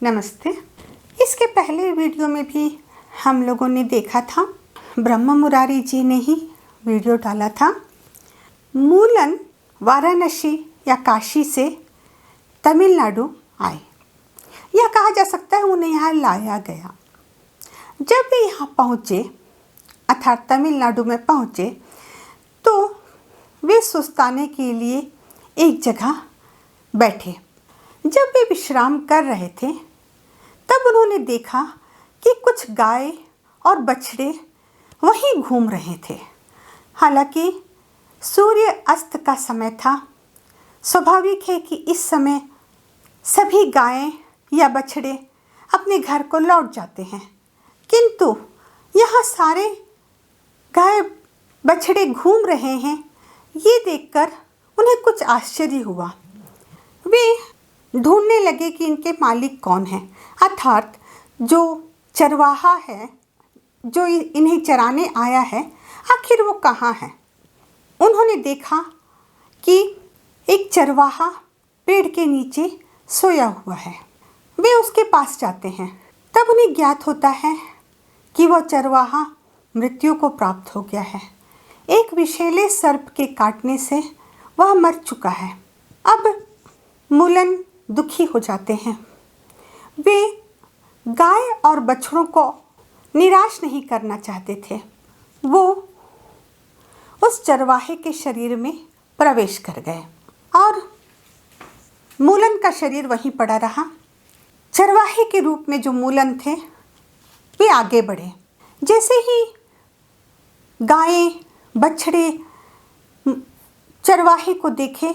नमस्ते। इसके पहले वीडियो में भी हम लोगों ने देखा था, ब्रह्म मुरारी जी ने ही वीडियो डाला था। मूलन वाराणसी या काशी से तमिलनाडु आए, यह कहा जा सकता है उन्हें यहाँ लाया गया। जब वे यहाँ पहुँचे अर्थात तमिलनाडु में पहुँचे तो वे सुस्ताने के लिए एक जगह बैठे। जब वे विश्राम कर रहे थे तब उन्होंने देखा कि कुछ गाय और बछड़े वहीं घूम रहे थे। हालांकि सूर्य अस्त का समय था। स्वाभाविक है कि इस समय सभी गायें या बछड़े अपने घर को लौट जाते हैं, किंतु यहाँ सारे गाय बछड़े घूम रहे हैं। ये देखकर उन्हें कुछ आश्चर्य हुआ। वे ढूंढने लगे कि इनके मालिक कौन हैं, अर्थात जो चरवाहा है जो इन्हें चराने आया है, आखिर वो कहाँ है। उन्होंने देखा कि एक चरवाहा पेड़ के नीचे सोया हुआ है। वे उसके पास जाते हैं, तब उन्हें ज्ञात होता है कि वह चरवाहा मृत्यु को प्राप्त हो गया है। एक विषैले सर्प के काटने से वह मर चुका है। अब मूलन दुखी हो जाते हैं। वे गाय और बछड़ों को निराश नहीं करना चाहते थे। वो उस चरवाहे के शरीर में प्रवेश कर गए और मूलन का शरीर वहीं पड़ा रहा। चरवाहे के रूप में जो मूलन थे वे आगे बढ़े। जैसे ही गायें बछड़े चरवाहे को देखे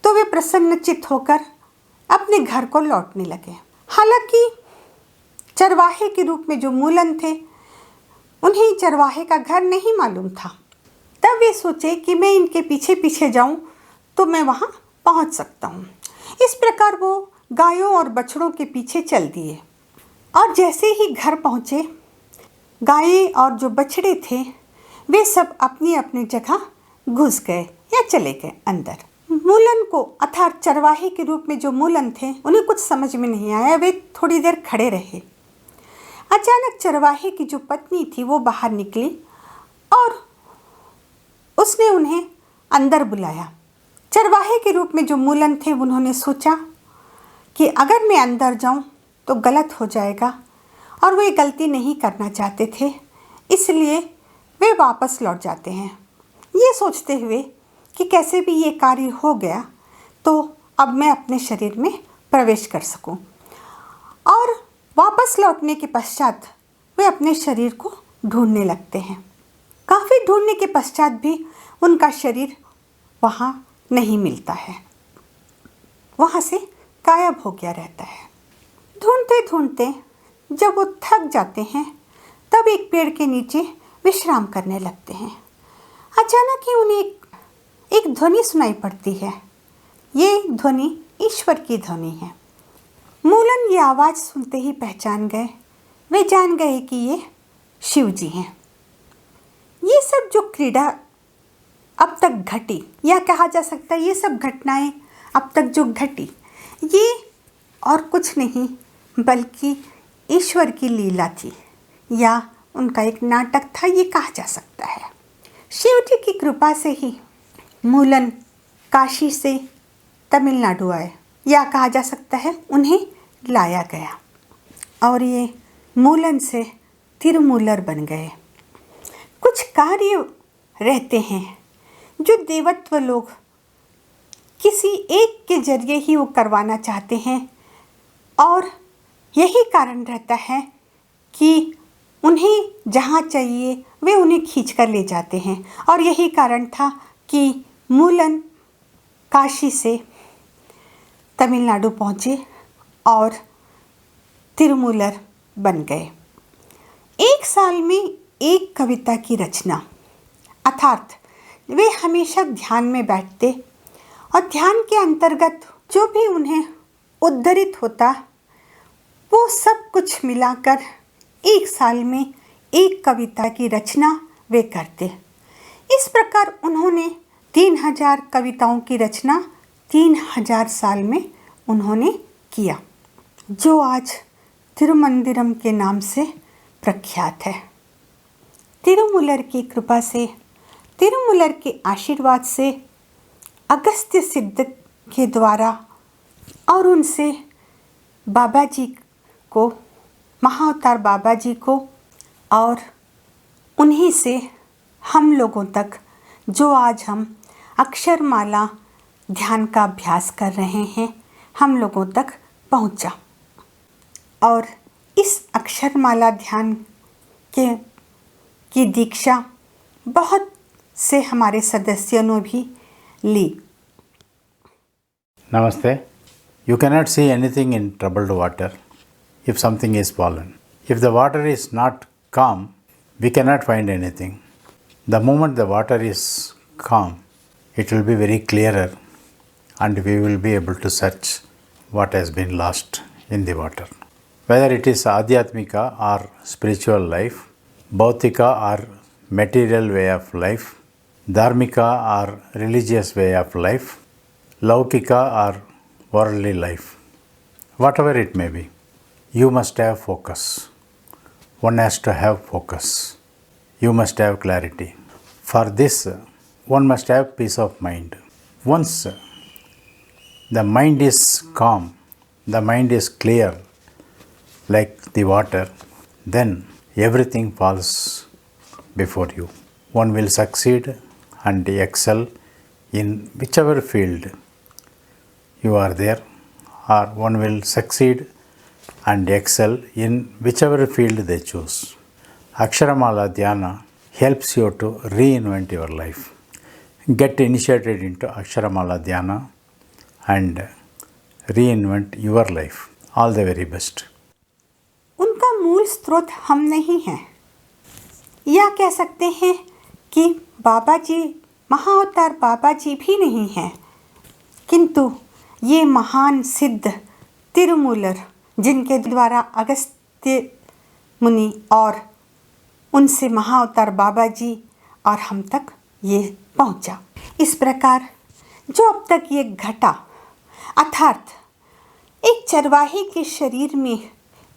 तो वे प्रसन्नचित्त होकर अपने घर को लौटने लगे। हालांकि चरवाहे के रूप में जो मूलन थे उन्हें चरवाहे का घर नहीं मालूम था। तब वे सोचे कि मैं इनके पीछे पीछे जाऊं तो मैं वहां पहुंच सकता हूं। इस प्रकार वो गायों और बछड़ों के पीछे चल दिए और जैसे ही घर पहुंचे गायें और जो बछड़े थे वे सब अपनी अपनी जगह घुस गए या चले गए अंदर। मूलन को अर्थात चरवाहे के रूप में जो मूलन थे उन्हें कुछ समझ में नहीं आया। वे थोड़ी देर खड़े रहे। अचानक चरवाहे की जो पत्नी थी वो बाहर निकली और उसने उन्हें अंदर बुलाया। चरवाहे के रूप में जो मूलन थे उन्होंने सोचा कि अगर मैं अंदर जाऊं तो गलत हो जाएगा और वे गलती नहीं करना चाहते थे, इसलिए वे वापस लौट जाते हैं। ये सोचते हुए कि कैसे भी ये कार्य हो गया तो अब मैं अपने शरीर में प्रवेश कर सकूं। और वापस लौटने के पश्चात वे अपने शरीर को ढूंढने लगते हैं। काफ़ी ढूंढने के पश्चात भी उनका शरीर वहाँ नहीं मिलता है, वहाँ से गायब हो गया रहता है। ढूंढते ढूंढते जब वो थक जाते हैं तब एक पेड़ के नीचे विश्राम करने लगते हैं। अचानक ही उन्हें एक ध्वनि सुनाई पड़ती है। ये ध्वनि ईश्वर की ध्वनि है। मूलन ये आवाज़ सुनते ही पहचान गए। वे जान गए कि ये शिव जी हैं। ये सब जो क्रीड़ा अब तक घटी या कहा जा सकता है ये सब घटनाएं अब तक जो घटी ये और कुछ नहीं बल्कि ईश्वर की लीला थी या उनका एक नाटक था, ये कहा जा सकता है। शिव जी की कृपा से ही मूलन काशी से तमिलनाडु आए या कहा जा सकता है उन्हें लाया गया और ये मूलन से तिरुमूलर बन गए। कुछ कार्य रहते हैं जो देवत्व लोग किसी एक के जरिए ही वो करवाना चाहते हैं और यही कारण रहता है कि उन्हें जहाँ चाहिए वे उन्हें खींच कर ले जाते हैं। और यही कारण था कि मूलन काशी से तमिलनाडु पहुँचे और तिरुमूलर बन गए। एक साल में एक कविता की रचना, अर्थात वे हमेशा ध्यान में बैठते और ध्यान के अंतर्गत जो भी उन्हें उद्धरित होता वो सब कुछ मिलाकर एक साल में एक कविता की रचना वे करते। इस प्रकार उन्होंने 3000 कविताओं की रचना 3000 साल में उन्होंने किया। जो आज तिरुमंदिरम के नाम से प्रख्यात है। तिरुमूलर की कृपा से, तिरुमूलर के आशीर्वाद से, अगस्त्य सिद्ध के द्वारा और उनसे बाबा जी को, महाअवतार बाबा जी को, और उन्हीं से हम लोगों तक जो आज हम अक्षरमाला ध्यान का अभ्यास कर रहे हैं, हम लोगों तक पहुंचा। और इस अक्षरमाला ध्यान की दीक्षा बहुत से हमारे सदस्यों ने भी ली। Namaste. You cannot see anything in troubled water if something is fallen. If the water is not calm, we cannot find anything. The moment the water is calm, it will be very clearer and we will be able to search what has been lost in the water. Whether it is Adhyatmika or spiritual life, Bhautika or material way of life, Dharmika or religious way of life, Laukika or worldly life, whatever it may be, you must have focus. One has to have focus. You must have clarity. For this, one must have peace of mind. Once the mind is calm, the mind is clear like the water, then everything falls before you. One will succeed and excel in whichever field you are there, or one will succeed and excel in whichever field they choose. Aksharamala Dhyana helps you to reinvent your life. Get initiated into Aksharamala Dhyana and reinvent your life. All the very best. उनका मूल स्रोत हम नहीं हैं, या कह सकते हैं कि बाबा जी, महाअवतार बाबा जी भी नहीं हैं, किंतु ये महान सिद्ध तिरुमूलर, जिनके द्वारा अगस्त्य मुनि और उनसे महाअवतार बाबा जी और हम तक ये पहुंचा। इस प्रकार जो अब तक ये घटा, अर्थात एक चरवाहे के शरीर में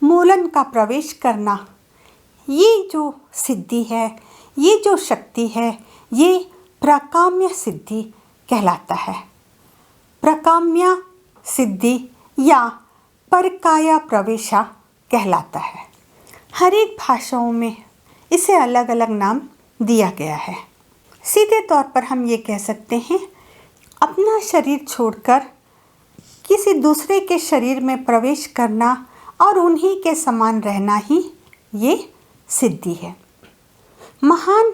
मूलन का प्रवेश करना, ये जो सिद्धि है, ये जो शक्ति है, ये प्राकाम्य सिद्धि कहलाता है। प्राकाम्य सिद्धि या परकाया प्रवेशा कहलाता है। हर एक भाषाओं में इसे अलग अलग नाम दिया गया है। सीधे तौर पर हम ये कह सकते हैं, अपना शरीर छोड़कर किसी दूसरे के शरीर में प्रवेश करना और उन्हीं के समान रहना ही ये सिद्धि है। महान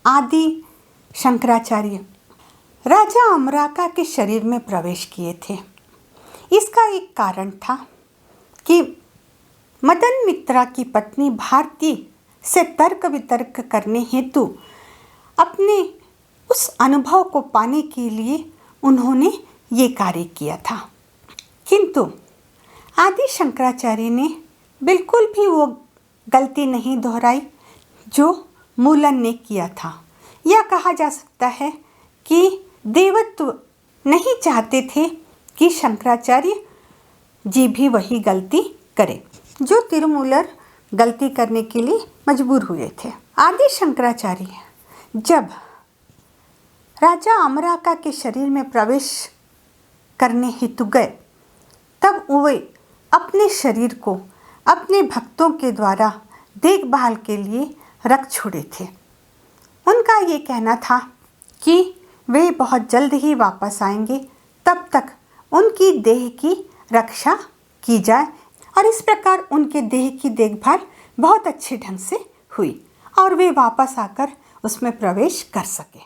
आदि शंकराचार्य राजा अमराका के शरीर में प्रवेश किए थे। इसका एक कारण था कि मदन मित्रा की पत्नी भारती से तर्क वितर्क करने हेतु अपने उस अनुभव को पाने के लिए उन्होंने ये कार्य किया था, किंतु आदि शंकराचार्य ने बिल्कुल भी वो गलती नहीं दोहराई जो मूलन ने किया था। यह कहा जा सकता है कि देवत्व नहीं चाहते थे कि शंकराचार्य जी भी वही गलती करे जो तिरुमूलर गलती करने के लिए मजबूर हुए थे। आदि शंकराचार्य जब राजा अमराका के शरीर में प्रवेश करने हेतु गए, तब वे अपने शरीर को अपने भक्तों के द्वारा देखभाल के लिए रख छोड़े थे। उनका ये कहना था कि वे बहुत जल्द ही वापस आएंगे, तब तक उनकी देह की रक्षा की जाए, और इस प्रकार उनके देह की देखभाल बहुत अच्छे ढंग से हुई और वे वापस आकर उसमें प्रवेश कर सके।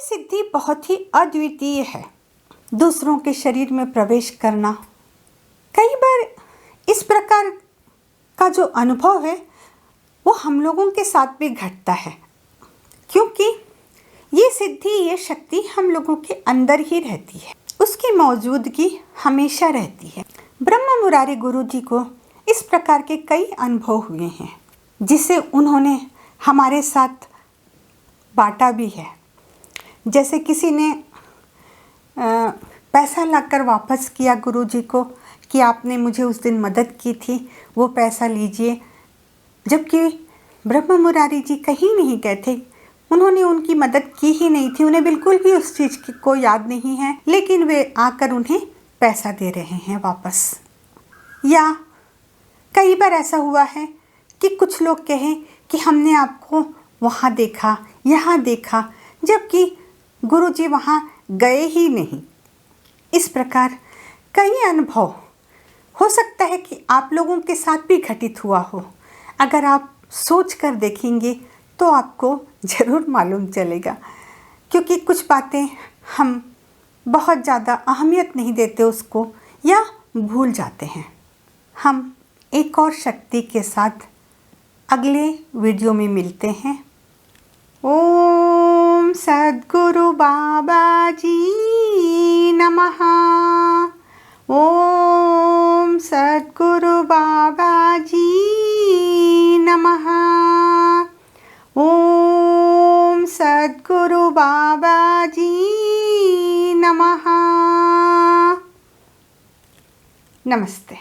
सिद्धि बहुत ही अद्वितीय है। दूसरों के शरीर में प्रवेश करना, कई बार इस प्रकार का जो अनुभव है वो हम लोगों के साथ भी घटता है, क्योंकि ये सिद्धि, ये शक्ति हम लोगों के अंदर ही रहती है, उसकी मौजूदगी हमेशा रहती है। ब्रह्म मुरारी गुरु जी को इस प्रकार के कई अनुभव हुए हैं जिसे उन्होंने हमारे साथ बांटा भी है। जैसे किसी ने पैसा लाकर वापस किया गुरु जी को कि आपने मुझे उस दिन मदद की थी, वो पैसा लीजिए, जबकि ब्रह्म मुरारी जी कहीं नहीं गए थे, उन्होंने उनकी मदद की ही नहीं थी, उन्हें बिल्कुल भी उस चीज़ को याद नहीं है, लेकिन वे आकर उन्हें पैसा दे रहे हैं वापस। या कई बार ऐसा हुआ है कि कुछ लोग कहें कि हमने आपको वहाँ देखा, यहाँ देखा, जबकि गुरु जी वहाँ गए ही नहीं। इस प्रकार कई अनुभव हो सकता है कि आप लोगों के साथ भी घटित हुआ हो। अगर आप सोच कर देखेंगे तो आपको ज़रूर मालूम चलेगा, क्योंकि कुछ बातें हम बहुत ज़्यादा अहमियत नहीं देते उसको या भूल जाते हैं। हम एक और शक्ति के साथ अगले वीडियो में मिलते हैं। ओम सद्गुरु बाबा जी नमः। ओम सद्गुरु बाबा जी नमः। ओम सद्गुरु बाबा जी नमः। नमस्ते।